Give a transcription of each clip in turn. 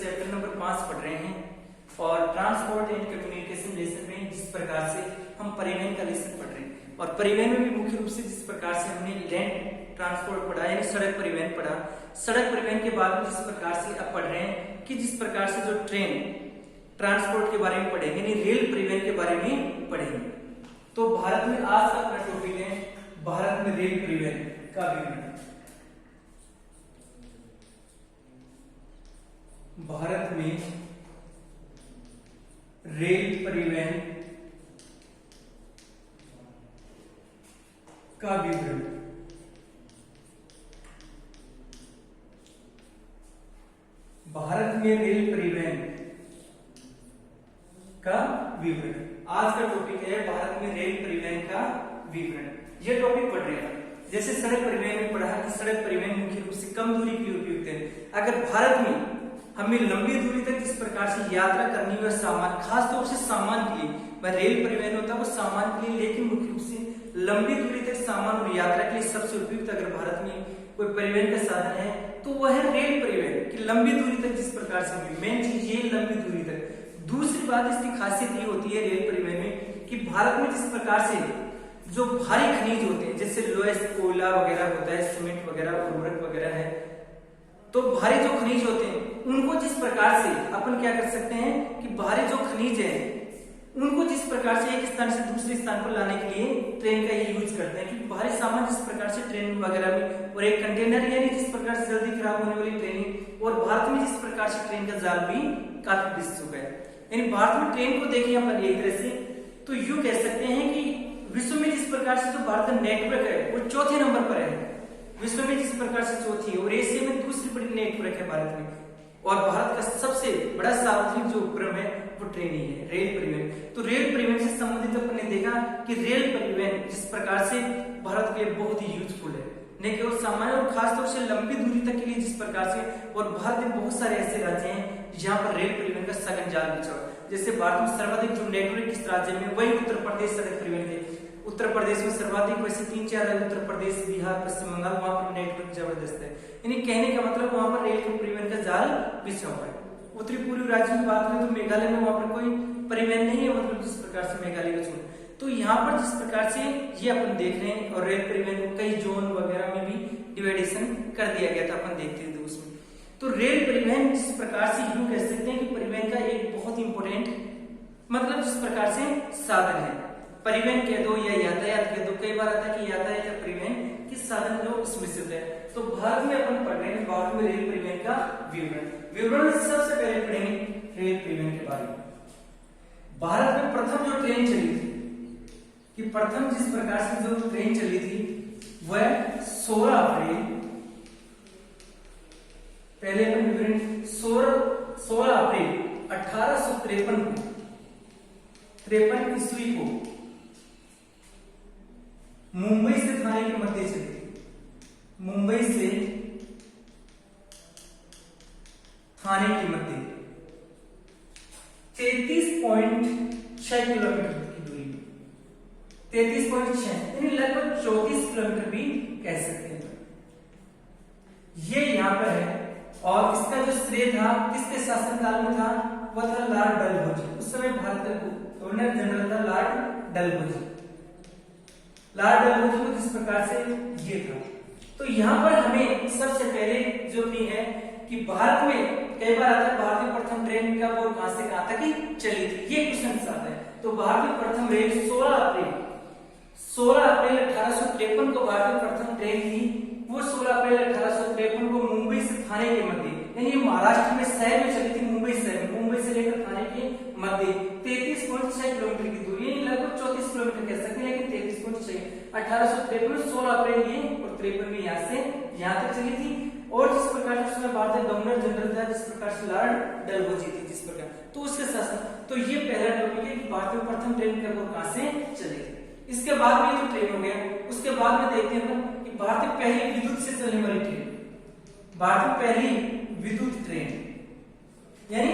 Chapter number 5 पढ़ रहे हैं और ट्रांसपोर्ट एंड कम्युनिकेशन लेसन में जिस प्रकार से हम परिवहन का लेसन पढ़ रहे हैं और परिवहन में भी मुख्य रूप से जिस प्रकार से हमने लैंड ट्रांसपोर्ट पढ़ा यानी सड़क परिवहन पढ़ा, सड़क परिवहन के बाद में जिस प्रकार से अब पढ़ रहे हैं कि जिस प्रकार से जो ट्रेन ट्रांसपोर्ट के बारे में पढ़ेंगे यानी रेल परिवहन के बारे में पढ़ेंगे। तो भारत में आज का अपना टॉपिक है भारत में रेल परिवहन का विवरण। भारत में रेल परिवहन का विवरण। भारत में रेल परिवहन का विवरण आज का टॉपिक है भारत में रेल परिवहन का विवरण। यह टॉपिक पढ़ रहे हैं जैसे सड़क परिवहन में पढ़ा कि सड़क परिवहन मुख्य रूप से कम दूरी के लिए उपयुक्त है। अगर भारत में हमें लंबी दूरी तक जिस प्रकार से यात्रा करनी है सामान, खास तौर से सामान के लिए, वह रेल परिवहन होता है वो सामान के लिए, लेकिन मुख्य रूप से लंबी दूरी तक सामान और यात्रा के लिए सबसे उपयुक्त अगर भारत में कोई परिवहन का साधन है तो वह है रेल परिवहन की लंबी दूरी तक जिस प्रकार से मेन चीज ये लंबी दूरी तक। दूसरी बात इसकी खासियत ये होती है रेल परिवहन में कि भारत में जिस प्रकार से जो भारी खनिज होते हैं जैसे लोहा, कोयला वगैरह होता है, सीमेंट वगैरह, उर्वरक वगैरह है, तो भारी जो खनिज होते हैं उनको जिस प्रकार से अपन क्या कर सकते हैं कि भारी जो खनिज है उनको जिस प्रकार से एक स्थान से दूसरे स्थान पर लाने के लिए ट्रेन का ही यूज करते हैं। क्योंकि भारी सामान जिस प्रकार से ट्रेन वगैरह में और एक कंटेनर यानी जिस प्रकार से जल्दी खराब होने वाली ट्रेन और भारत में जिस प्रकार से ट्रेन का जाल भी काफी बिछ चुका है। यानी भारत में ट्रेन को देखिए अपन एक तरह से तो यूं कह सकते हैं कि विश्व में जिस प्रकार से जो भारत का नेटवर्क है वो चौथे नंबर पर है, विश्व में जिस प्रकार से चौथी है और एशिया में दूसरी बड़ी नेटवर्क है भारत में। और भारत का सबसे बड़ा सार्वजनिक जो उपक्रम है वो ट्रेन ही है, रेल परिवहन। तो रेल परिवहन से संबंधित अपन ने देखा कि रेल परिवहन जिस प्रकार से भारत के लिए बहुत ही यूजफुल है, न केवल सामान्य और खासतौर से लंबी दूरी तक के लिए जिस प्रकार से, और भारत में बहुत सारे ऐसे राज्य हैं जहां पर रेल परिवहन का सघन जाल बिछा हुआ है। जैसे भारत में सर्वाधिक जो नेटवर्क किस राज्य में, वही उत्तर प्रदेश सड़क परिवहन के। उत्तर प्रदेश में सर्वाधिक, वैसे 3-4 राज्य उत्तर प्रदेश, बिहार, पश्चिम बंगाल, वहां पर नेटवर्क जबरदस्त है। यानी कहने का मतलब वहां पर रेल परिवहन का जाल बिछा हुआ है। उत्तरी पूर्वी राज्यों की बात करें तो मेघालय में वहां पर कोई परिवहन नहीं है, मतलब जिस प्रकार से मेघालय का छोड़। तो यहाँ पर जिस प्रकार से ये अपन देख रहे हैं और रेल परिवहन को कई जोन वगैरह में भी डिवाइडेशन कर दिया गया था, अपन देखते थे उसमें। तो रेल परिवहन जिस प्रकार से यूं कह सकते हैं कि परिवहन का एक बहुत इंपॉर्टेंट मतलब जिस प्रकार से साधन है, परिवहन कह दो या यातायात कह दो, कई बार आता है कि यातायात या परिवहन किस साधन जो मिश्रित है। तो भारत में अपन पढ़ रहे हैं भारत में रेल परिवहन का विवरण सबसे पहले पढ़ेंगे रेल परिवहन के बारे में। भारत में प्रथम जो ट्रेन चली थी कि प्रथम जिस प्रकार से जो ट्रेन चली थी वह 16 अप्रैल, पहले अपन विवरण 16 अप्रैल 1853 ईस्वी को मुंबई से थाने के मध्य चली थी। मुंबई से थाने के मध्य 33.6 किलोमीटर की दूरी, 33.6 यानी लगभग 34 किलोमीटर भी कह सकते हैं। ये यहां पर है और इसका जो श्रेय था किसके शासनकाल में था, वह था लॉर्ड डलहौजी। उस समय भारत का गवर्नर जनरल था लॉर्ड डलहौजी। लॉर्ड डलहौजी को जिस प्रकार से ये था, तो यहाँ पर हमें सबसे पहले जो भी है कि भारत में कई बार आता है भारत में प्रथम ट्रेन कब और कहां से कहां तक चली थी, ये क्वेश्चन आता है। तो भारत में प्रथम रेल 16 अप्रैल 1853 को भारत में प्रथम ट्रेन थी। वो 16 अप्रैल 1853 को मुंबई से थाने के मध्य, यानी महाराष्ट्र में शहर में चली थी, मुंबई शहर, मुंबई से लेकर थाने के मध्य 33.6 किलोमीटर की दूरी, यानी लगभग 34 किलोमीटर कह सकते हैं, लेकिन 33.6 1853 16 अप्रैल ये और 53 में यहाँ से यहाँ तक चली थी। और जिस प्रकार से उसमें भारत का गवर्नर जनरल था जिस प्रकार से लॉर्ड डलहौजी थी जिस प्रकार, तो उसके शासन। तो ये पहला टॉपिक है कि भारत में प्रथम ट्रेन कब और कहां से चली थी। इसके बाद में जो ट्रेन हो गया, उसके बाद में देखते हैं कि भारत में पहली विद्युत से चलने वाली ट्रेन, भारत में पहली विद्युत ट्रेन, यानी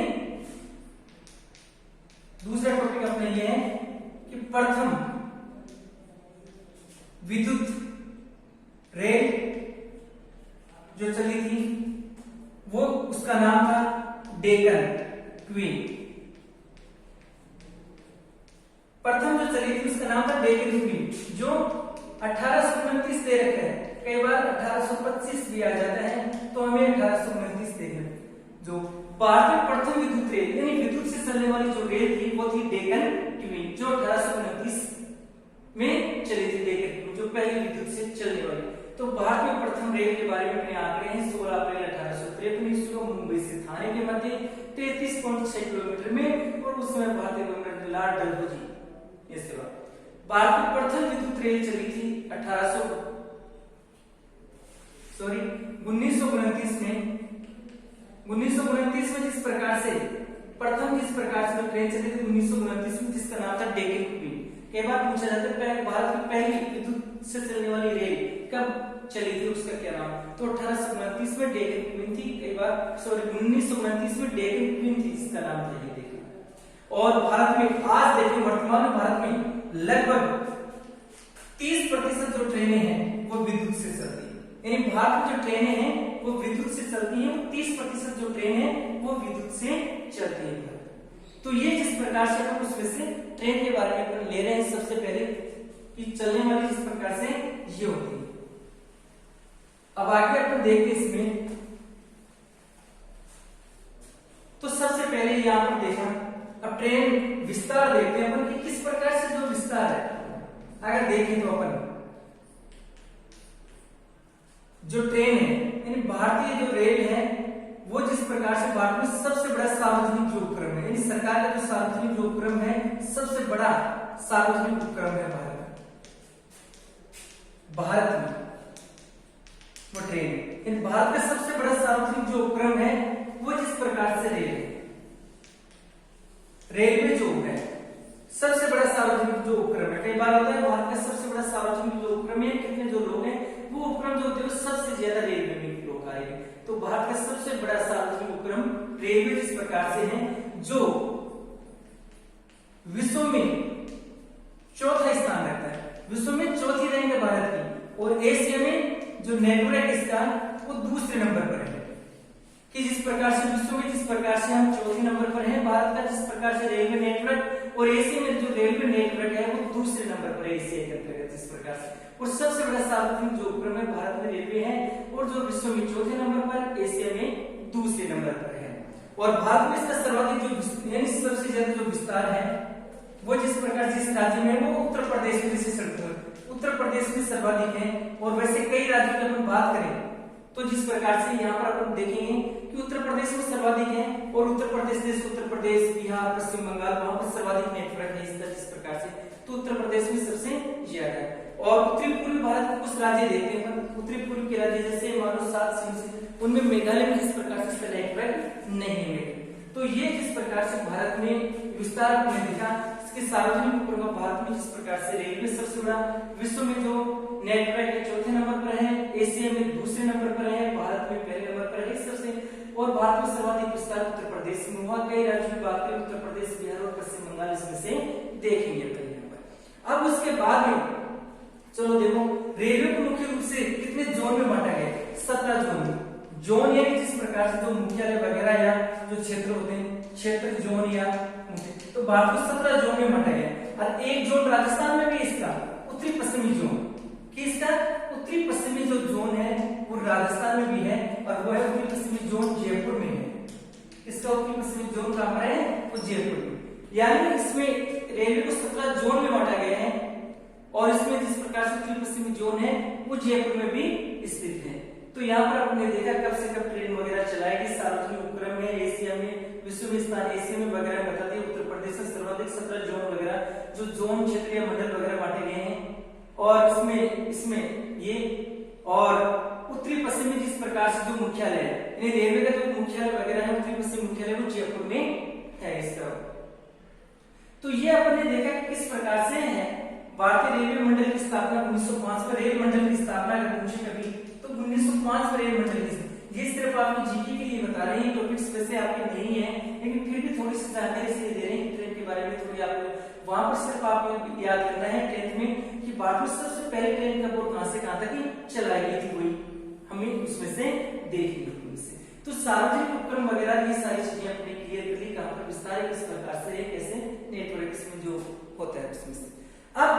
दूसरा टॉपिक अपना ये है कि प्रथम विद्युत रेल जो चली थी वो उसका नाम था डेक्कन क्वीन। प्रथम जो चली थी उसका नाम था डेक्कन क्वीन, जो 1829 दे रखा है, कई बार 1825 भी आ जाता है, तो हमें 1829 देखना है। जो भारत में प्रथम विद्युत रेल यानी विद्युत से चलने वाली जो रेल थी वो थी डेक्कन क्वीन, जो 1829 में चली थी। डेक्कन क्वीन जो पहली विद्युत से चलने वाली। तो भारत में प्रथम रेल के बारे में अपने आंकड़े हैं 16 अप्रैल 1853 को मुंबई से थाने के मध्य 33.6 किलोमीटर में, और उस समय भारतीय गवर्नर लॉर्ड डलहौजी। इसके बाद भारत में प्रथम विद्युत रेल चली थी 1929 में। 1929 में जिस प्रकार से जो ट्रेन चली थी 1929 में, जिसका नाम था डेक्कन क्वीन। कई बार पूछा जाता है भारत की पहली विद्युत से चलने वाली रेल कब चली थी, उसका क्या नाम, तो 1829 में डेक्कन क्वीन थी। कई बार 1929 में डेक्कन क्वीन थी, जिसका नाम था ये देखना। और भारत में आज देखिए वर्तमान में भारत में लगभग 30% जो ट्रेनें हैं वो विद्युत से चलती है, यानी भारत में जो ट्रेनें हैं वो विद्युत से चलती हैं, 30% जो ट्रेन है वो विद्युत से चलती है। तो ये जिस प्रकार से हम उसमें से ट्रेन के बारे में अपन ले रहे हैं, सबसे पहले कि चलने वाली जिस प्रकार से ये होती है। अब आगे अपन देखते हैं इसमें, तो सबसे पहले यहां पर देखा, अब ट्रेन विस्तार देखते हैं अपन कि किस प्रकार से जो विस्तार है। अगर देखें तो अपन जो ट्रेन है यानी भारतीय जो रेल है वो जिस प्रकार से भारत में सबसे बड़ा सार्वजनिक जो उपक्रम है, यानी सरकार का जो सार्वजनिक जो उपक्रम है, सबसे बड़ा सार्वजनिक उपक्रम है भारत में वो ट्रेन है। इन भारत का सबसे बड़ा सार्वजनिक जो उपक्रम है वो जिस प्रकार से रेल है, रेलवे जो है सबसे बड़ा सार्वजनिक जो उपक्रम है। कई बार होता है भारत का सबसे बड़ा सार्वजनिक जो उपक्रम है, कितने जो लोग हैं वो उपक्रम जो होते हैं सबसे ज्यादा रेलवे में लोग आएंगे। तो भारत का सबसे बड़ा सार्वजनिक उपक्रम रेलवे जिस प्रकार से है, जो विश्व में चौथा स्थान रखता है, विश्व में चौथी रैंक है भारत की, और एशिया में जो नेटवर्क इसका वो दूसरे नंबर पर है। कि जिस प्रकार से विश्व में जिस प्रकार से हम चौथे नंबर पर हैं भारत का, जिस प्रकार से रेलवे नेटवर्क, और एशिया में जो रेलवे नेटवर्क है वो दूसरे नंबर पर है एशिया के अंतर्गत जिस प्रकार से। और सबसे बड़ा सार्वजनिक जो उपक्रम है भारत में रेलवे है, और जो विश्व में चौथे नंबर पर, एशिया में दूसरे नंबर पर है। और भारत में इसका सर्वाधिक जो यानी सबसे ज्यादा जो विस्तार है वो जिस प्रकार से इस राज्य में वो उत्तर प्रदेश में से उत्तर प्रदेश में सर्वाधिक है। और वैसे कई राज्यों की अपन बात करें तो जिस प्रकार से यहाँ पर अपन देखेंगे कि उत्तर प्रदेश में सर्वाधिक है, और उत्तर प्रदेश उत्तर प्रदेश, बिहार, पश्चिम बंगाल, वहां पर सर्वाधिक नेटवर्क है इसका जिस प्रकार से, तो उत्तर प्रदेश में सबसे ज्यादा है। और उत्तरी पूर्वी भारत के कुछ राज्य देखते हैं, उत्तरी पूर्व के राज्य जैसे मानो 7 सिंह, उनमें मेघालय में जिस प्रकार से इसका नेटवर्क नहीं है। तो ये जिस प्रकार से भारत में विस्तार में देखा, इसके सार्वजनिक उपक्रम भारत में जिस प्रकार से रेलवे सबसे बड़ा, विश्व में जो नेटवर्क है चौथे नंबर पर है, एशिया में दूसरे नंबर पर है, भारत में पहले नंबर पर है सबसे। और भारत में सर्वाधिक विस्तार उत्तर प्रदेश में हुआ। कई राज्यों की बात करें, उत्तर प्रदेश, बिहार और पश्चिम बंगाल इसमें से देखेंगे अपन यहाँ पर। अब उसके बाद में चलो देखो, रेलवे को मुख्य रूप से कितने जोन में बांटा गया, 17 जोन। जोन यानी जिस प्रकार से जो मुख्यालय वगैरह या जो क्षेत्र होते हैं, क्षेत्र जोन या तो भारत को 17 जोन में बांटा गया। और एक जोन राजस्थान में भी इसका उत्तरी पश्चिमी जोन, कि इसका उत्तरी पश्चिमी जो जोन है वो राजस्थान में भी है, और वो है उत्तरी पश्चिमी जोन जयपुर में है। इसका उत्तरी पश्चिमी जोन कहां पर है, वो जयपुर में। यानी इसमें रेलवे को 17 जोन में बांटा गया है, और इसमें जिस प्रकार से उत्तरी पश्चिमी जोन है वो जयपुर में भी स्थित है। तो यहाँ पर आपने देखा कब से कब ट्रेन वगैरह चलाएगी, सार्वजनिक उपक्रम में एशिया में, विश्व में स्थान एशिया में वगैरह बताते हैं। उत्तर प्रदेश में सर्वाधिक 17 जोन वगैरह जो जोन क्षेत्र या मंडल वगैरह बांटे गए हैं। और इसमें ये और उत्तरी पश्चिमी जिस प्रकार से जो मुख्यालय है, यानी रेलवे का जो मुख्यालय वगैरह है उत्तरी पश्चिमी मुख्यालय वो जयपुर में है इसका। तो ये अपन ने देखा कि किस प्रकार से है भारतीय रेलवे मंडल की स्थापना 1905 में। रेल मंडल की स्थापना अगर पूछे कभी तो 1905 में रेल मंडल की। ये सिर्फ आपको जीके के लिए बता रहे हैं, टॉपिक्स वैसे आपके नहीं है, लेकिन फिर भी थोड़ी सी जानकारी इसलिए दे रहे हैं ट्रेन के बारे में थोड़ी आपको वहां पर सिर्फ आपको याद करना है 10th में कि भारत में सबसे पहले ट्रेन कब और कहां से कहां तक चलाई गई थी, वही हमें उसमें से देखनी है। तो सार्वजनिक उपक्रम वगैरह ये सारी चीजें अपने क्लियर कर ली, कहां पर विस्तार किस प्रकार से एक ऐसे नेटवर्क इसमें जो होता है उसमें से। अब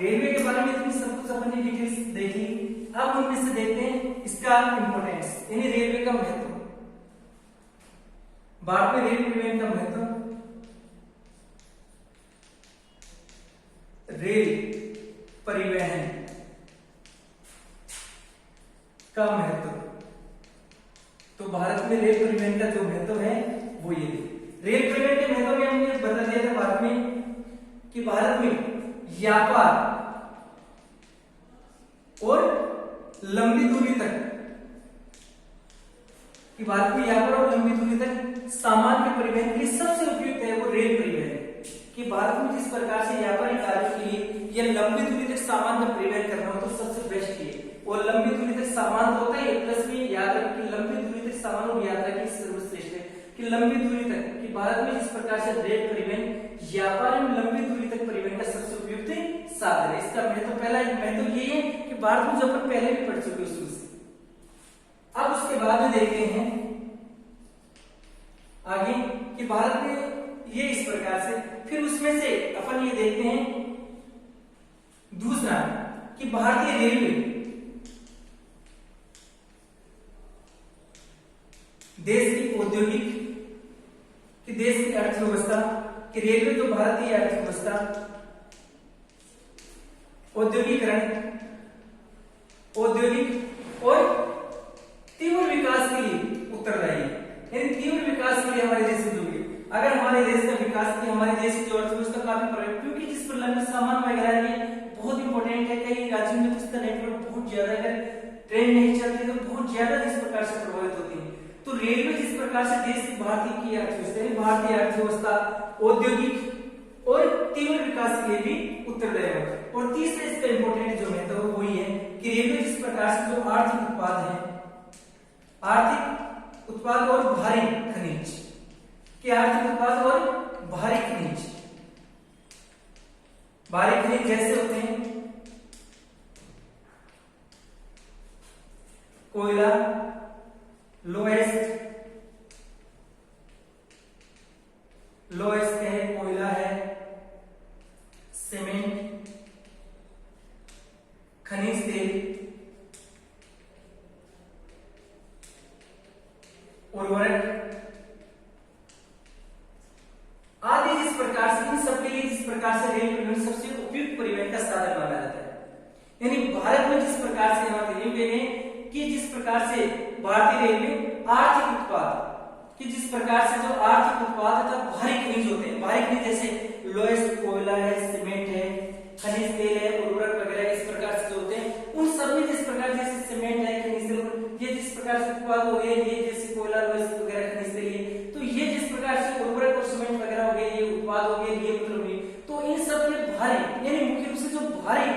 रेलवे के बारे में इतनी सब कुछ अपन ने डिटेल्स देख ली, अब हम इससे देखते हैं इसका इंपॉर्टेंस यानी रेलवे का महत्व। भारत में रेल परिवहन का महत्व, रेल परिवहन का महत्व। तो भारत में रेल परिवहन का जो महत्व है वो ये रेल परिवहन के महत्व में हमने बता दिया था भारत में कि भारत में व्यापार और लंबी दूरी तक, कि भारत में व्यापार और लंबी दूरी तक सामान के परिवहन के लिए सबसे उपयुक्त है वो रेल परिवहन है। कि भारत में जिस प्रकार से व्यापारिक कार्य के लिए या लंबी दूरी तक सामान का परिवहन करना हो तो सबसे बेस्ट है। और लंबी दूरी तक सामान तो होता है, प्लस में याद रखें कि लंबी दूरी तक सामान और यात्रा की सर्वश्रेष्ठ है कि लंबी दूरी तक, कि भारत में जिस प्रकार से रेल परिवहन व्यापार एवं लंबी दूरी तक परिवहन का सबसे उपयुक्त साधन है। इसका महत्व, पहला महत्व ये है कि भारत में जो अपन पहले भी पढ़ चुके शुरू से। अब उसके बाद में देखते हैं आगे कि भारत में ये इस प्रकार से, फिर उसमें से अपन ये देखते हैं दूसरा कि भारतीय रेलवे देश की औद्योगिक, कि देश की अर्थव्यवस्था, कि रेलवे तो भारतीय अर्थव्यवस्था औद्योगिकरण, औद्योगिक और तीव्र विकास के लिए उत्तरदायी है। यानी तीव्र विकास के लिए हमारे देश में होगी। अगर हमारे देश का विकास की, हमारे देश की जो अर्थव्यवस्था काफी प्रभावित, क्योंकि जिस पर सामान वगैरह ये बहुत इंपॉर्टेंट है। कई राज्यों में तो इसका नेटवर्क बहुत ज्यादा, अगर ट्रेन नहीं चलती तो बहुत ज्यादा जिस प्रकार से प्रभावित होती है। तो रेलवे जिस प्रकार से देश की भारतीय की अर्थव्यवस्था, भारतीय अर्थव्यवस्था औद्योगिक और तीव्र विकास के लिए भी उत्तरदायी है। और तीसरा इसका इंपॉर्टेंट जो महत्व है वही है कि रेलवे जिस प्रकार से जो आर्थिक उत्पाद है, आर्थिक उत्पाद और भारी खनिज, कि आर्थिक उत्पाद और भारी खनिज, भारी खनिज जैसे होते हैं कोयला, लोएस्ट है, कोयला है, सीमेंट, खनिज तेल, उर्वरक आदि। जिस प्रकार से इन सब के लिए जिस प्रकार से रेल परिवहन सबसे उपयुक्त परिवहन का साधन माना जाता है। यानी भारत में जिस प्रकार से हमारे रेलवे ने, कि जिस प्रकार से भारतीय रेलवे आर्थिक उत्पाद, कि जिस प्रकार से जो आर्थिक उत्पाद तथा भारी खनिज होते हैं, भारी खनिज जैसे लोएस्ट कोयला है, सीमेंट है, खनिज तेल है, उर्वरक वगैरह इस प्रकार से जो होते हैं, उन सब में जिस प्रकार जैसे सीमेंट है, खनिज तेल, ये जिस प्रकार से उत्पाद हो गए, ये जैसे कोयला, लोएस्ट वगैरह खनिज तेल, तो ये जिस प्रकार से उर्वरक और सीमेंट वगैरह हो गए, ये उत्पाद हो गए, ये मतलब हुई। तो इन सब के भारी, यानी मुख्य रूप से जो भारी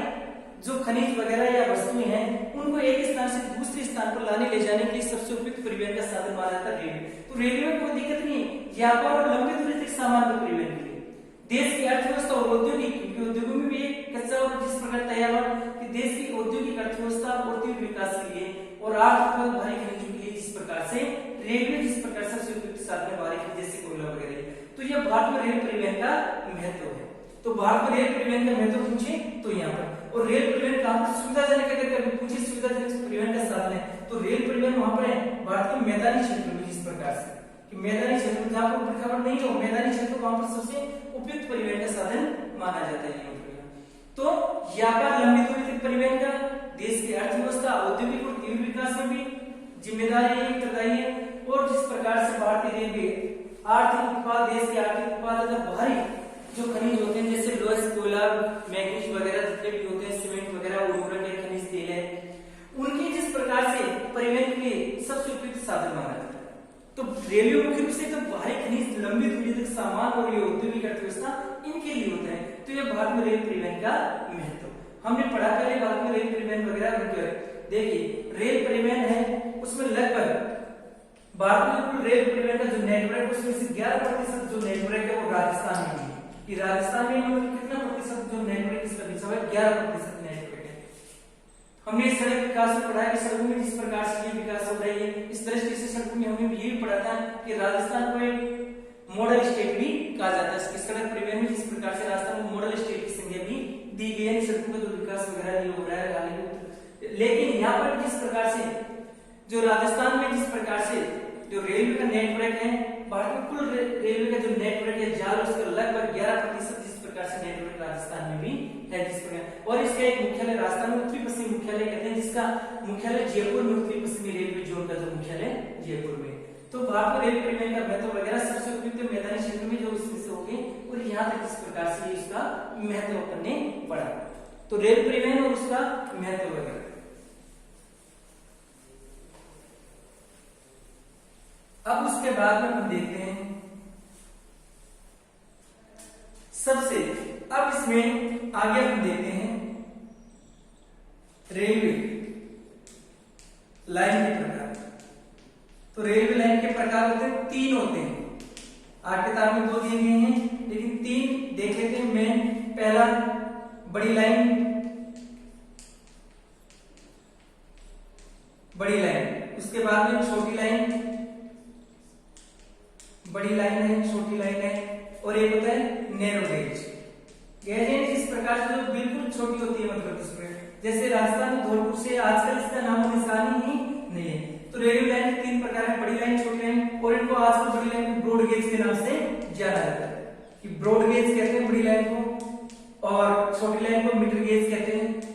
जो खनिज वगैरह या वस्तुएं हैं, उनको एक स्थान से दूसरे स्थान पर लाने ले जाने के लिए सबसे उपयुक्त परिवहन का साधन माना जाता है रेलवे। तो रेलवे में कोई दिक्कत नहीं है व्यापार और लंबी दूरी तक सामान के परिवहन के लिए। देश की अर्थव्यवस्था और औद्योगिक, क्योंकि उद्योगों में भी एक कच्चा और जिस प्रकार तैयार कि देश की औद्योगिक अर्थव्यवस्था और तीव्र विकास के लिए और आर्थिक और भारी खनिजों के लिए जिस प्रकार से रेलवे जिस प्रकार सबसे उपयुक्त साधन भारी खनिज जैसे कोयला वगैरह, तो यह भारत में रेल परिवहन का महत्व है। तो भारत में रेल परिवहन का महत्व पूछे तो यहाँ पर, और रेल परिवहन कहां पर सुविधाजनक, अगर कभी पूछे सुविधाजनक परिवहन का साधन है तो रेल परिवहन वहां पर है भारत के मैदानी क्षेत्र में। जिस प्रकार से कि मैदानी क्षेत्र जहां पर ऊपर खबर नहीं हो, मैदानी क्षेत्र वहां पर सबसे उपयुक्त परिवहन का साधन माना जाता है। तो व्यापार लंबी दूरी तक परिवहन का देश की अर्थव्यवस्था औद्योगिक और तीव्र विकास में भी जिम्मेदारी है, उत्तरदायी है। और जिस प्रकार से भारतीय रेलवे आर्थिक उत्पाद, देश के आर्थिक उत्पाद तथा भारी जो खनिज होते हैं जैसे लोएस्ट कोयला, मैग्नीज वगैरह जितने भी होते हैं, सीमेंट वगैरह, उर्वरक है, खनिज तेल है, उनकी जिस प्रकार से परिवहन के लिए सबसे उपयुक्त साधन माना जाता है। तो रेलवे मुख्य रूप से तो भारी खनिज, लंबी दूरी तक सामान और ये औद्योगिक अर्थव्यवस्था इनके लिए होता है। तो ये भारत में रेल परिवहन का महत्व हमने पढ़ा। पहले भारत में रेल परिवहन वगैरह देखिए, रेल परिवहन है उसमें लगभग भारत में कुल रेल परिवहन का जो नेटवर्क है उसमें से 11% जो नेटवर्क है वो राजस्थान में है। कि राजस्थान में मतलब कितना प्रतिशत जो नेटवर्क इसका बिछा हुआ है, 11% नेटवर्क है। हमने सड़क विकास में पढ़ा है कि सड़कों में जिस प्रकार से ये विकास हो रही है, इस दृष्टि से सड़कों में हमने ये भी पढ़ा था कि राजस्थान को एक मॉडल स्टेट भी कहा जाता है। इसकी सड़क परिवहन में जिस प्रकार से राजस्थान को मॉडल स्टेट की संज्ञा भी दी गई है, सड़कों का जो विकास वगैरह ये हो रहा है हाल। लेकिन यहाँ पर जिस प्रकार से जो राजस्थान में जिस प्रकार से जो रेलवे का नेटवर्क है, भारत में कुल रेलवे का जो नेटवर्क है जाल, उसका लगभग 11% जिस प्रकार से नेटवर्क राजस्थान में भी है जिस प्रकार, और इसका एक मुख्यालय राजस्थान में उत्तरी पश्चिम मुख्यालय कहते हैं, जिसका मुख्यालय जयपुर में, उत्तरी पश्चिमी रेलवे जोन का जो मुख्यालय जयपुर में। तो भारत में रेल परिवहन का महत्व वगैरह सबसे उपयुक्त मैदानी क्षेत्र में जो इसमें से हो गए, और यहाँ तक जिस प्रकार से इसका महत्व करने पड़ा। तो रेल परिवहन और उसका महत्व वगैरह। अब उसके बाद में हम देखते हैं सबसे, अब इसमें आगे हम देखते हैं रेलवे लाइन के प्रकार। तो रेलवे लाइन के प्रकार होते हैं, 3 होते हैं। 8 किताब में 2 दिए गए हैं, लेकिन 3 देख लेते हैं। मेन पहला बड़ी लाइन, बड़ी लाइन, उसके बाद में छोटी लाइन, बड़ी लाइन है, छोटी लाइन है, और एक होता है नैरो गेज। गेज जिस प्रकार से जो बिल्कुल छोटी होती है, मतलब इसमें जैसे राजस्थान में धौलपुर से आजकल इसका नामो निशान ही नहीं है। तो रेलवे लाइन के 3 प्रकार है, बड़ी लाइन, छोटी लाइन, और इनको आजकल बड़ी लाइन को ब्रॉड गेज के नाम से जाना जाता है, कि ब्रॉड गेज कहते हैं बड़ी लाइन को, और छोटी लाइन को मीटर गेज कहते हैं।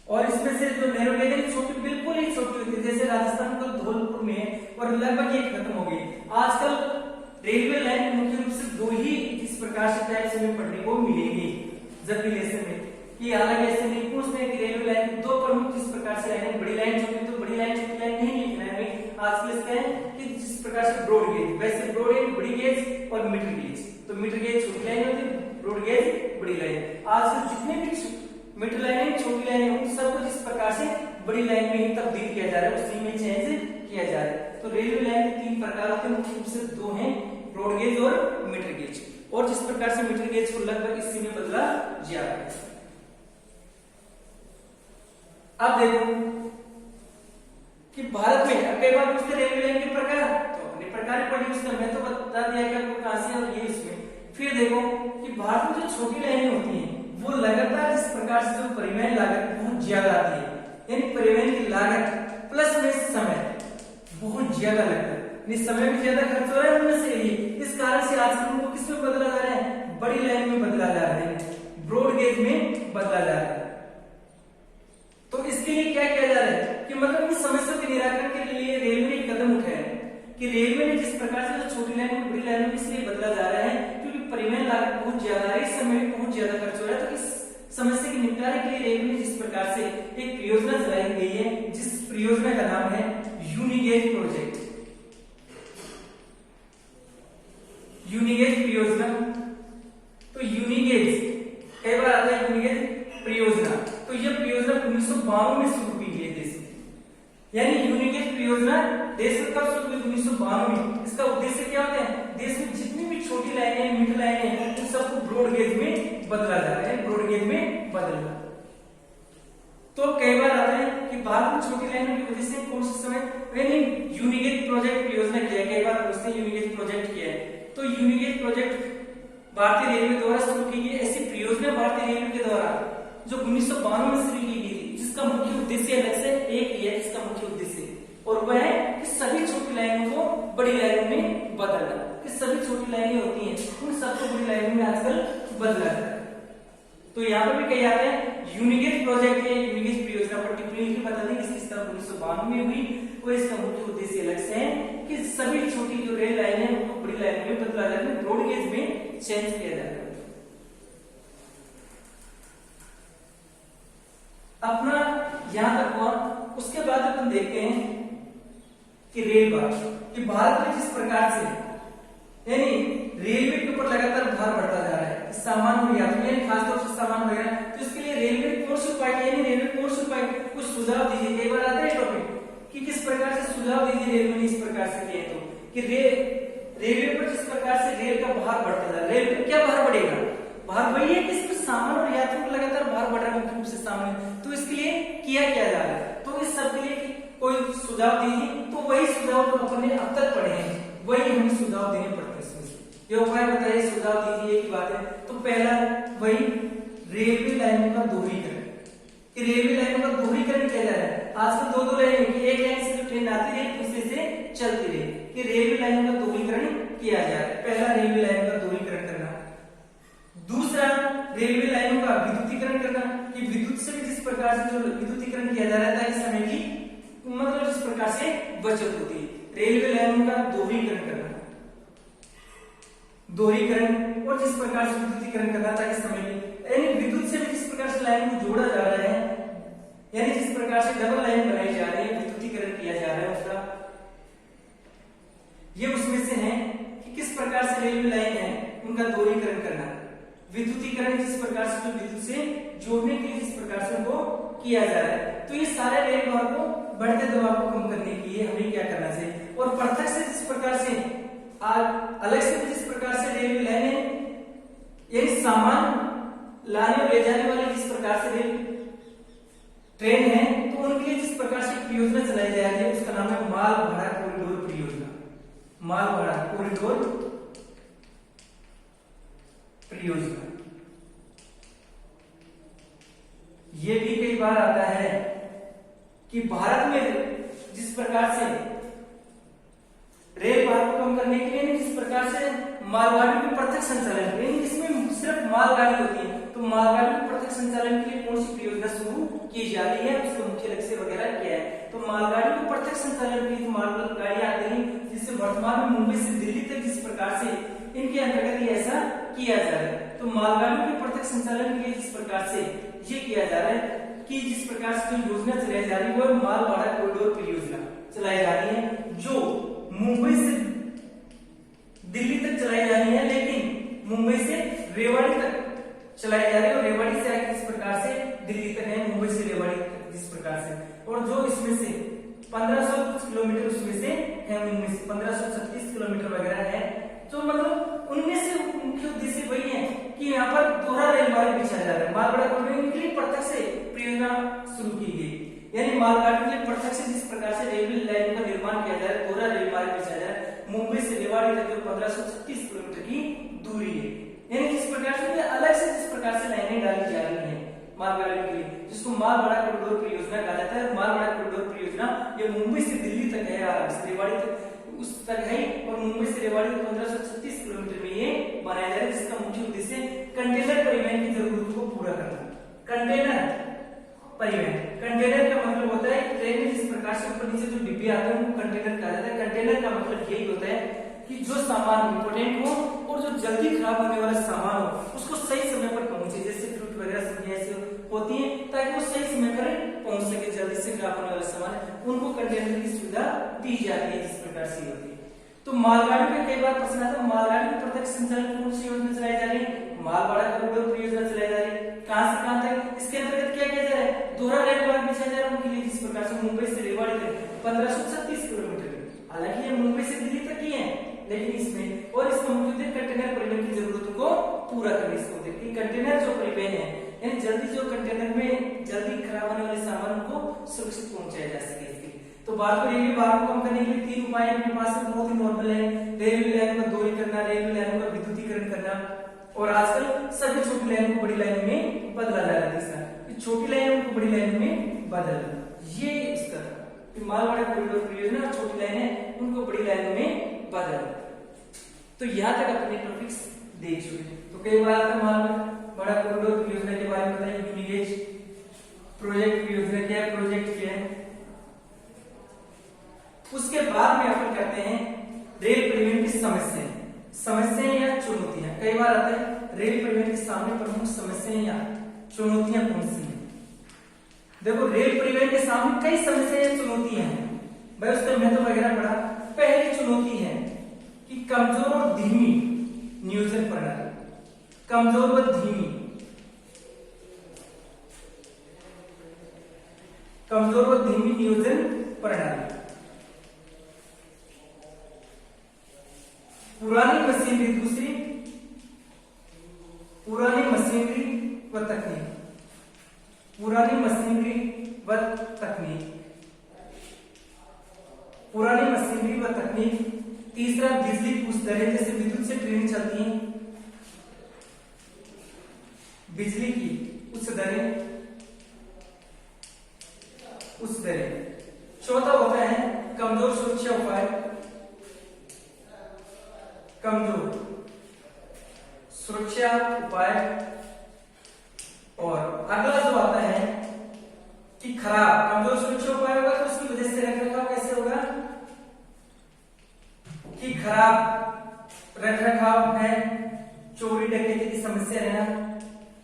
और इसमें से जो नैरो गेज है छोटी, बिल्कुल ही छोटी होती है, जैसे राजस्थान को धौलपुर में, और लगभग ये खत्म हो गई। आजकल रेलवे लाइन मुख्य रूप से 2 ही इस प्रकार से टाइप्स में पढ़ने को मिलेगी जब भी लेसन में, कि हालांकि ऐसे नहीं पूछते हैं कि रेलवे लाइन 2 प्रमुख जिस प्रकार से लाइन है, बड़ी लाइन, छोटी, तो बड़ी लाइन, छोटी लाइन नहीं लिखना है हमें। आजकल इसका है कि जिस प्रकार से ब्रॉड गेज, वैसे ब्रॉड गेज, बड़ी गेज और मीटर गेज। तो मीटर गेज छोटी लाइन होती है, ब्रॉड गेज बड़ी लाइन। आजकल जितने भी मीटर लाइन, छोटी लाइन है, उन सबको जिस प्रकार से बड़ी लाइन में ही तब्दील किया जा रहा है, उसी में चेंज किया जा रहा है। तो रेलवे लाइन के 3 प्रकार होते हैं, मुख्य रूप से 2 हैं, ब्रॉड गेज और मीटर गेज। और जिस प्रकार से मीटर गेज को लगभग इसी में बदला जा रहा है। अब देखो कि भारत में कई बार पूछते रेलवे लाइन के प्रकार, तो अपने प्रकार पढ़ी, उसका मैं तो बता दिया कि आपको कहां से, और ये इसमें। फिर देखो कि भारत में जो छोटी लाइनें होती हैं वो लगातार जिस प्रकार से जो परिवहन लागत बहुत ज्यादा आती है, यानी परिवहन की लागत प्लस में समय बहुत ज्यादा लगता है, समय भी ज्यादा खर्च हो रहा है उनमें से। इस कारण से आजकल उनको किस में बदला जा रहा है, बड़ी लाइन में बदला जा रहा है, ब्रॉड गेज में बदला जा रहा है। तो इसके लिए क्या किया जा रहा है कि मतलब इस समस्या के निराकरण के लिए रेलवे ने कदम उठाया कि रेलवे ने जिस प्रकार से जो छोटी लाइन में बड़ी लाइन में इसलिए बदला जा रहा है क्योंकि परिवहन लागत बहुत ज्यादा है, इस समय भी बहुत ज्यादा खर्च हो रहा है। तो इस समस्या के निपटारे के लिए रेलवे ने जिस प्रकार से एक परियोजना चलाई गई है, जिस परियोजना का नाम है यूनिगेज प्रोजेक्ट। यूनिगेज परियोजना, तो यूनिगेज कई बार आता है यूनिगेज परियोजना। तो यह परियोजना 1952 में शुरू की गई देश में, यानी यूनिगेज परियोजना देश में कब शुरू हुई, 1952 में। इसका उद्देश्य क्या होता है, देश में जितनी भी छोटी लाइनें, मीटर लाइनें हैं, उन सबको ब्रॉड गेज में बदला जा रहा है, ब्रॉड गेज में बदलना। तो कई बार आता है कि भारत में छोटी लाइनों की वजह से कौन से समय मैंने यूनिगेज प्रोजेक्ट परियोजना किया, कई बार पूछते हैं यूनिगेज प्रोजेक्ट किया है। तो यूनिगेज प्रोजेक्ट भारतीय रेलवे द्वारा शुरू की गई ऐसी परियोजना भारतीय रेलवे के द्वारा जो 1952 में शुरू की गई थी, जिसका मुख्य उद्देश्य अलग से एक ही है, जिसका मुख्य उद्देश्य, और वह है कि सभी छोटी लाइनों को बड़ी लाइनों में बदलना। कि सभी छोटी लाइनें होती हैं उन सबको बड़ी लाइनों में आजकल बदला जाता है। तो यहाँ पर भी कही जाता है यूनिगेज प्रोजेक्ट है, यूनिगेज परियोजना पर्टिकुलरली बता दें इसकी स्थापना 1952 में हुई, और इसका मुख्य उद्देश्य अलग से है कि सभी छोटी जो रेल लाइन है उनको बड़ी लाइन में बदला जाता है, ब्रॉड गेज में चेंज किया जाता है। अपना यहां तक हुआ। उसके बाद अपन देखते हैं कि रेल भार, कि भारत में जिस प्रकार से यानी रेलवे के ऊपर लगातार भार बढ़ता जा रहा है, सामान हो गया यानी खासतौर से सामान वगैरह, तो इसके लिए रेलवे कौन सी उपाय, यानी रेलवे कौन सी उपाय, कुछ सुझाव दीजिए। कई बार आता है टॉपिक कि किस प्रकार से सुझाव दीजिए रेलवे ने इस प्रकार से किए, तो कि रेलवे पर जिस प्रकार से रेल का भार बढ़ता जा रहा है, रेल पर क्या भार बढ़ेगा, भार वही है कि इसमें सामान और यात्रियों का लगातार भार बढ़ रहा है मुख्य रूप से सामने, तो इसके लिए किया क्या जा रहा है, तो इस सब के लिए कोई सुझाव दीजिए। तो वही सुझाव जो अपने अब तक पढ़े हैं वही हमें सुझाव देने पड़ते हैं इसमें। ये उपाय बताइए, सुझाव दीजिए की बात है। तो पहला वही रेलवे लाइनों का दोहरीकरण, कि रेलवे लाइनों का दोहरीकरण किया जा रहा है। आजकल दो लाइन है कि एक लाइन से जो ट्रेन आती रही दूसरे से चलती रही, कि रेलवे लाइनों का दोहरीकरण किया जा रहा है। पहला रेलवे लाइनों का दोहरीकरण करना। दूसरा रेलवे लाइनों का विद्युतीकरण करना, कि विद्युत से भी जिस प्रकार से जो विद्युतीकरण किया जा रहा है ताकि समय की मतलब जिस प्रकार से बचत होती है। रेलवे लाइनों का दोहरीकरण करना, दोहरीकरण और जिस प्रकार से विद्युतीकरण करना ताकि समय की, यानी विद्युत से भी जिस प्रकार से लाइन को जोड़ा जा रहा है, यानी जिस प्रकार से डबल लाइन बनाई जा रही है, विद्युतीकरण किया जा रहा है उसका, ये उसमें से है कि किस प्रकार से रेलवे लाइन है उनका दोहरीकरण करना। विद्युतीकरण जिस प्रकार से जो विद्युत से जोड़ने के लिए जिस प्रकार से उनको किया जा रहा है, तो ये सारे रेल मार्ग को बढ़ते दबाव को कम करने के लिए हमें क्या करना चाहिए, और पृथक से जिस प्रकार से अलग से जिस प्रकार से रेलवे लाइनें यानी सामान लाने और ले जाने वाले जिस प्रकार से रेल ट्रेन है, तो उनके लिए जिस प्रकार से परियोजना चलाई जा रही है उसका नाम है माल भाड़ा कॉरिडोर परियोजना। माल भाड़ा कॉरिडोर परियोजना। ये भी कई बार आता है कि भारत में जिस प्रकार से रेल मार्ग को कम करने के लिए जिस प्रकार से मालगाड़ियों के पृथक संचालन के लिए, जिसमें सिर्फ मालगाड़ी होती है, तो मालगाड़ी के पृथक संचालन के लिए कौन सी परियोजना शुरू की जा रही है, उसका मुख्य लक्ष्य वगैरह क्या है। तो मालगाड़ियों के पृथक संचालन के लिए मालगाड़ी आती है, जिससे वर्तमान में मुंबई से दिल्ली तक जिस प्रकार से इनके अंतर्गत ये ऐसा किया जा रहा है। तो मालगाड़ियों के पृथक संचालन के लिए जिस प्रकार से ये किया जा रहा है, कि जिस प्रकार से जो योजना चलाई जा रही है वो माल भाड़ा कॉरिडोर परियोजना चलाई जा रही है, जो मुंबई से दिल्ली तक चलाई जा रही है, लेकिन मुंबई से रेवाड़ी तक चलाई जा रही है, और रेवाड़ी से आगे जिस प्रकार से दिल्ली तक है, मुंबई से रेवाड़ी तक जिस प्रकार से, और जो इसमें से 1500 कुछ किलोमीटर उसमें से है, उनमें से 1536 किलोमीटर वगैरह है। तो मतलब उनमें से मुख्य उद्देश्य वही है कि यहाँ पर दोहरा रेल मार्ग बिछाया जा रहा है। मालगाड़ी कॉरिडोर के लिए पृथक से परियोजना शुरू की गई, यानी मालगाड़ी के लिए पृथक से जिस प्रकार से रेलवे लाइन का निर्माण किया जा रहा है, दोहरा रेल मार्ग बिछाया जा रहा है मुंबई से रेवाड़ी तक, जो 1536 किलोमीटर की दूरी है, यानी जिस प्रकार से अलग से जिस प्रकार से लाइनें डाली जा रही है मालगाड़ी के लिए, जिसको माल भाड़ा कॉरिडोर परियोजना कहा जाता है। माल भाड़ा कॉरिडोर परियोजना ये मुंबई से दिल्ली तक है, आराम से रेवाड़ी तक उस तक है, और मुंबई से रेवाड़ी 1536 किलोमीटर में ये बनाया जा रहा है, जिसका मुख्य उद्देश्य कंटेनर परिवहन की जरूरत को पूरा करना। कंटेनर परिवहन, कंटेनर का मतलब होता है ट्रेन में जिस प्रकार से ऊपर नीचे जो डिब्बे आते हैं उनको कंटेनर कहा जाता है। कंटेनर का मतलब यही होता है कि जो सामान इंपोर्टेंट हो और जो जल्दी खराब होने वाला सामान हो उसको सही समय पर पहुंचे, जैसे फ्रूट वगैरह सब्जियां ऐसी होती हैं, ताकि वो सही समय पर पहुंच सके, जल्दी से खराब होने वाला सामान, उनको कंटेनर की सुविधा दी जाती है, जिस प्रकार से होती है। तो मालगाड़ी में कई बार प्रश्न आता है, मालगाड़ी के पृथक संचालन कौन सी योजना चलाई जा रही है, माल भाड़ा कॉरिडोर परियोजना चलाई जा रही है। कहां से कहां तक, इसके अंतर्गत क्या किया जा रहा है, दोहरा रेल मार्ग बिछाया जा रहा है उनके लिए, जिस प्रकार से मुंबई से रेवाड़ी तक 1536 किलोमीटर, हालांकि ये मुंबई से दिल्ली तक ही है, लेकिन इसमें और इसका मुख्य उद्देश्य कंटेनर परिवहन की जरूरतों को पूरा करने इसको देखिए। कंटेनर जो परिवहन है, यानी जल्दी जो कंटेनर में जल्दी खराब होने वाले सामान को सुरक्षित पहुंचाया जा सके। तो बात को रेलवे भार को कम करने के लिए 3 उपाय अपने पास है, बहुत ही नॉर्मल है। रेलवे लाइनों का दोहरीकरण करना, रेलवे लाइनों का विद्युतीकरण करना, और आजकल सभी छोटी लाइनों को बड़ी लाइनों में बदला जा रहा है। छोटी लाइनों को बड़ी लाइनों में बदलना, ये इसका मालगाड़ी कॉरिडोर परियोजना, छोटी लाइनें उनको बड़ी लाइनों में बदलना। तो यहाँ तक अपने टॉपिक्स देख चुके। तो कई बार आता मालगाड़ी कॉरिडोर परियोजना के बारे में बताइए, यूनिगेज प्रोजेक्ट परियोजना क्या है, प्रोजेक्ट क्या है। उसके बाद में अपन कहते हैं रेल परिवहन की समस्याएं या चुनौतियां। कई बार आते हैं रेल परिवहन के सामने प्रमुख समस्याएं या चुनौतियां कौन सी हैं। देखो रेल परिवहन के सामने कई समस्याएं या चुनौतियां हैं, भाई उसका महत्व वगैरह पढ़ा। पहली चुनौती है कि कमजोर और धीमी नियोजन प्रणाली, कमजोर व धीमी, कमजोर व धीमी नियोजन प्रणाली। पुरानी मशीनरी, दूसरी पुरानी मशीनरी तीसरा बिजली की उस दरें, जैसे विद्युत से ट्रेन चलती है, बिजली की उस दरें, चौथा होता है कमजोर सुरक्षा उपाय, कमजोर सुरक्षा उपाय। और अगला जो आता है कि खराब, कमजोर सुरक्षा उपाय होगा तो उसकी वजह से रखरखाव कैसे होगा कि खराब रखरखाव है, चोरी डकैती की समस्या रहना,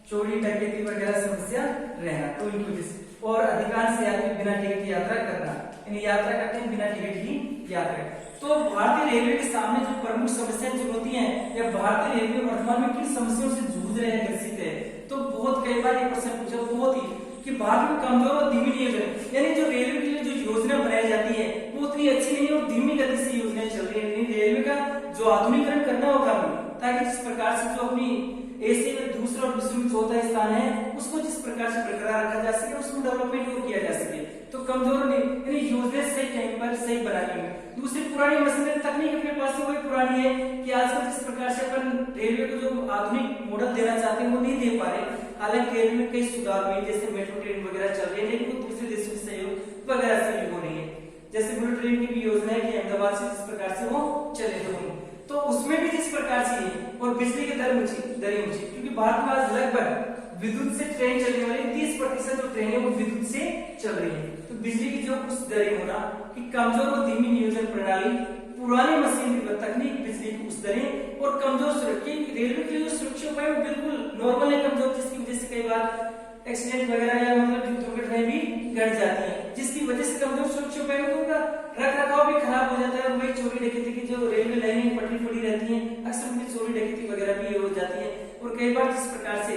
चोरी डकैती वगैरह समस्या रहना, तो इनकी वजह से। और अधिकांश यात्री बिना टिकट की यात्रा करना, यानी यात्रा करते हैं बिना टिकट की यात्रा। तो भारतीय रेलवे के सामने जो प्रमुख समस्याएं चुनौतियां हैं, या भारतीय रेलवे वर्तमान में किन समस्याओं से जूझ रहे हैं, ग्रसित है, तो बहुत कई बार ये प्रश्न पूछा, बहुत ही कि भारत में कमजोर और धीमी नियोजन, यानी जो रेलवे के लिए जो योजना बनाई जाती है वो उतनी अच्छी नहीं और धीमी गति से योजनाएं चल रही है। रेलवे का जो आधुनिकरण करना होगा ताकि जिस प्रकार से जो अपनी एशिया में दूसरा और विश्व में चौथा स्थान है उसको जिस प्रकार से बरकरार रखा जा सके, उसमें डेवलपमेंट और किया जा सके। तो कमजोर नहीं, यानी योजना सही टाइम पर सही बनानी है। दूसरी पुरानी मशीनरी तकनीक अपने पास वही पुरानी है कि आजकल जिस प्रकार से अपन रेलवे को जो आधुनिक मॉडल देना चाहते हैं वो नहीं दे पा रहे। हालांकि रेलवे में कई सुधार हुए, जैसे मेट्रो ट्रेन वगैरह चल रही है, लेकिन वो दूसरे देशों के सहयोग वगैरह से हो रही है। जैसे बुलेट ट्रेन की भी योजना है कि अहमदाबाद से जिस प्रकार से वो चले तो उसमें भी जिस प्रकार से है। और बिजली की दरें ऊंची, क्योंकि भारत में आज लगभग विद्युत से ट्रेन चलने वाली 30% जो ट्रेन है वो विद्युत से चल रही है। तो बिजली की जो कुछ दरें होना कि कमजोर और धीमी नियोजन प्रणाली, पुरानी मशीनरी व तकनीक, बिजली की उस दरें और कमजोर सुरक्षा। रेलवे के जो सुरक्षा उपाय बिल्कुल नॉर्मल है, कमजोर, जिसकी वजह से कई बार एक्सीडेंट वगैरह या मतलब दुर्घटनाएं भी घट जाती हैं, जिसकी वजह से कमजोर सुरक्षा उपाय होगा, रखरखाव भी खराब हो जाता है। और वही चोरी डकैती की जो रेलवे लाइनें पटरी पड़ी रहती हैं, अक्सर उनकी चोरी डकैती वगैरह भी हो जाती है। और कई बार जिस प्रकार से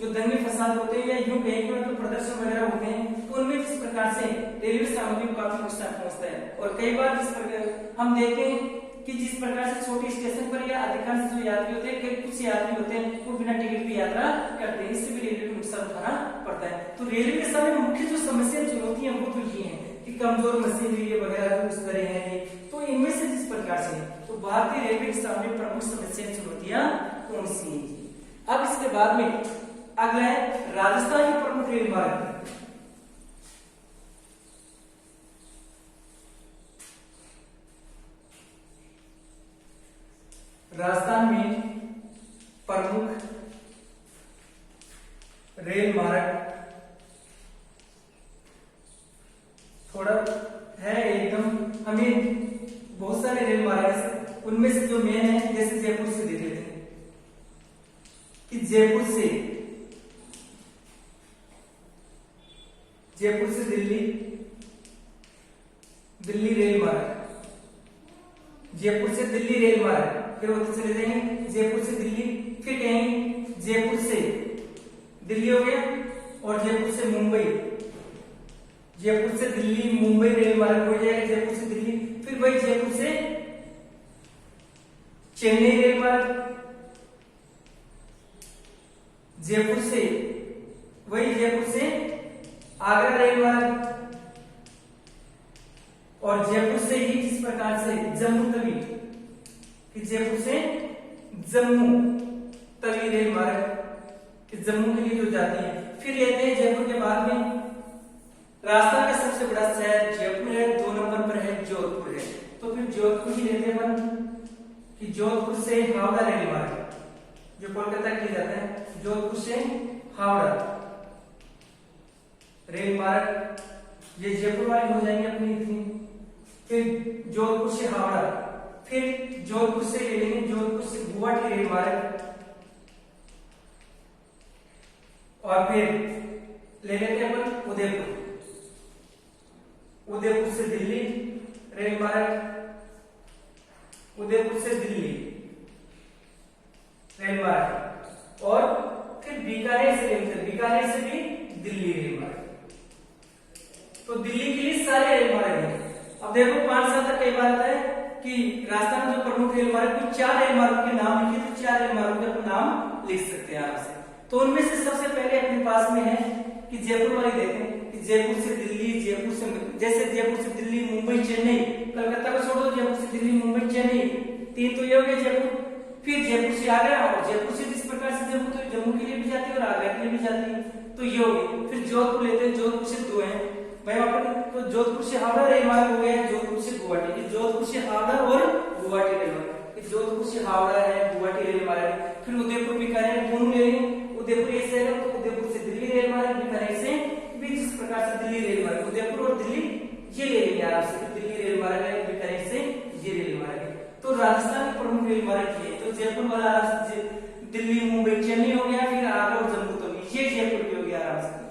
जो दंगे फसाद होते हैं या यूं कहीं पर प्रदर्शन वगैरह होते हैं तो उनमें जिस प्रकार से रेलवे सामग्री को काफी नुकसान पहुंचता है। और कई बार जिस प्रकार हम देखते हैं कि जिस प्रकार से छोटे स्टेशन पर या अधिकांश जो यात्री होते हैं, कई कुछ यात्री होते हैं वो बिना टिकट की यात्रा करते हैं, इससे भी रेलवे को नुकसान उठाना पड़ता है। तो रेलवे के सामने मुख्य जो समस्या चुनौतियां वो तो ये है कि कमजोर मशीनरी वगैरह उस तरह है। तो इनमें से जिस प्रकार से तो भारतीय रेलवे के सामने प्रमुख समस्या चुनौतियां कौन सी हैं। अब इसके बाद में अगला है राजस्थान के प्रमुख रेल मार्ग। राजस्थान में प्रमुख रेल मार्ग थोड़ा है एकदम, हमें बहुत सारे रेल मार्ग है, उनमें से जो मेन है जैसे जयपुर से देख लेते हैं कि जयपुर से दिल्ली रेल मार्ग, जयपुर से दिल्ली रेल मार्ग, फिर होते चले जाएंगे जयपुर से दिल्ली, फिर कहेंगे जयपुर से दिल्ली हो गया, और जयपुर से मुंबई, जयपुर से दिल्ली मुंबई रेल मार्ग हो जाएगा, जयपुर से दिल्ली, फिर वही जयपुर से चेन्नई रेल मार्ग, जयपुर से आगरा रेल मार्ग, और जयपुर से ही जिस प्रकार से जम्मू तवी, कि जयपुर से जम्मू तवी रेल मार्ग, कि जम्मू के लिए जो जाती है। फिर लेते हैं जयपुर के बाद में राजस्थान का सबसे बड़ा शहर जयपुर है, 2 नंबर पर है जोधपुर है, तो फिर जोधपुर ही लेते हैं अपन कि जोधपुर से हावड़ा रेल मार्ग जो कोलकाता के लिए जाता है, जोधपुर से हावड़ा रेल मार्ग, ये जयपुर वाले हो जाएंगे अपनी इतनी। फिर जोधपुर से हावड़ा, फिर जोधपुर से ले लेंगे जोधपुर से गुवाहाटी रेल मार्ग, और फिर ले लेते हैं अपन उदयपुर से दिल्ली रेल मार्ग, उदयपुर से दिल्ली रेल मार्ग, और फिर बीकानेर से भी दिल्ली रेल मार्ग। तो दिल्ली के लिए सारे रेल मार्ग हैं। अब देखो 5 साल तक कई बार आता है कि राजस्थान में जो प्रमुख रेल मार्ग को 4 रेल मार्गों के नाम लिखे, तो 4 रेल मार्गों के अपन नाम लिख सकते हैं आराम से। तो उनमें से सबसे पहले अपने पास में है कि जयपुर वाली देखें कि जयपुर से दिल्ली, जैसे जयपुर से दिल्ली मुंबई चेन्नई, कलकत्ता को छोड़ दो, जयपुर से दिल्ली मुंबई चेन्नई, तीन तो ये हो गया जयपुर, फिर जयपुर से आगरा, और जयपुर से जिस प्रकार से जम्मू, तो जम्मू के लिए भी जाती है और आगरा के लिए भी जाती है, तो ये हो गई। फिर जोधपुर लेते हैं, जोधपुर से दो है भाई वहां पर, तो जोधपुर से हावड़ा रेल मार्ग हो गया, जोधपुर से गुवाहाटी, जोधपुर से हावड़ा और गुवाहाटी रेल मार्ग, जोधपुर से हावड़ा है, गुवाहाटी रेल मार्ग है। फिर उदयपुर बीकानेर दोनों ले लेंगे, उदयपुर ये शहर है तो उदयपुर से दिल्ली रेल मार्ग, बीकानेर से भी जिस प्रकार से दिल्ली रेल मार्ग, उदयपुर और दिल्ली ये ले लेंगे आराम से, दिल्ली रेल मार्ग है, बीकानेर से ये रेल मार्ग है। तो राजस्थान के प्रमुख रेल मार्ग ये, तो जयपुर वाला आराम से दिल्ली, मुंबई, चेन्नई हो गया, फिर आगरा और जम्मू तो ये जयपुर भी हो गया आराम से।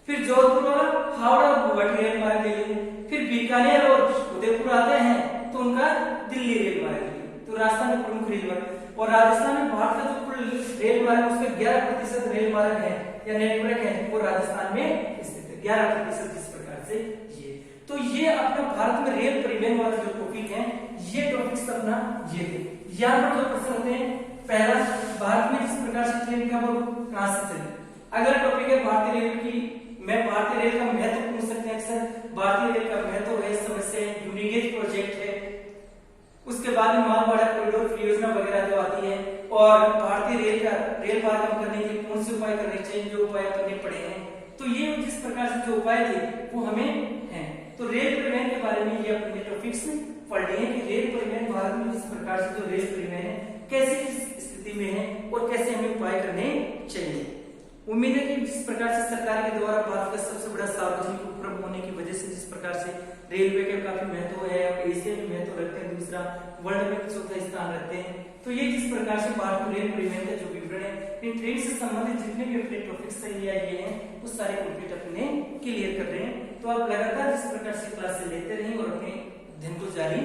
फिर जोधपुर वाला हावड़ा और गुवाहाटी रेल मार्ग ले लेंगे, फिर बीकानेर और उदयपुर आते हैं तो उनका दिल्ली रेल मार्ग ले लेंगे। तो राजस्थान में प्रमुख रेल मार्ग, और राजस्थान में भारत का जो कुल रेल मार्ग है उसका 11% रेल मार्ग है या नेटवर्क है वो राजस्थान में स्थित है, 11% जिस प्रकार से ये। तो ये अपना भारत में रेल परिवहन वाला जो टॉपिक है, ये टॉपिक्स अपना ये थे। यहाँ पर जो प्रश्न होते हैं, पहला भारत में जिस प्रकार से ट्रेन कब और कहां से चली। अगला टॉपिक है भारतीय रेल की, मैं भारतीय रेल का महत्व पूछ सकते हैं अक्सर, भारतीय रेल का महत्व है, समस्या है, यूनिगेज प्रोजेक्ट है, उसके बाद में मालगाड़ी कॉरिडोर परियोजना वगैरह जो आती है, और भारतीय रेल मार्ग कम करने के लिए कौन से उपाय करने चाहिए, जो उपाय करने पड़े हैं। तो ये जिस प्रकार से जो उपाय थे वो हमें हैं। तो रेल परिवहन के बारे में ये अपने टॉपिक्स पढ़ रहे हैं कि रेल परिवहन भारत में जिस प्रकार से जो रेल परिवहन है कैसी स्थिति में है और कैसे हमें उपाय करने चाहिए। उम्मीद है कि जिस प्रकार से सरकार के द्वारा भारत का सबसे बड़ा सार्वजनिक उपक्रम होने की वजह से जिस प्रकार से रेलवे का काफी महत्व है, एशिया में महत्व रखते हैं, दूसरा वर्ल्ड में चौथा स्थान रखते हैं। तो ये जिस प्रकार से भारत में रेल परिवहन का जो विवरण है, इन ट्रेन से संबंधित जितने भी अपने टॉपिक्स ये हैं वो सारे कंप्लीट अपने क्लियर कर रहे हैं। तो आप लगातार जिस प्रकार से क्लास लेते रहें और अपने अध्ययन को जारी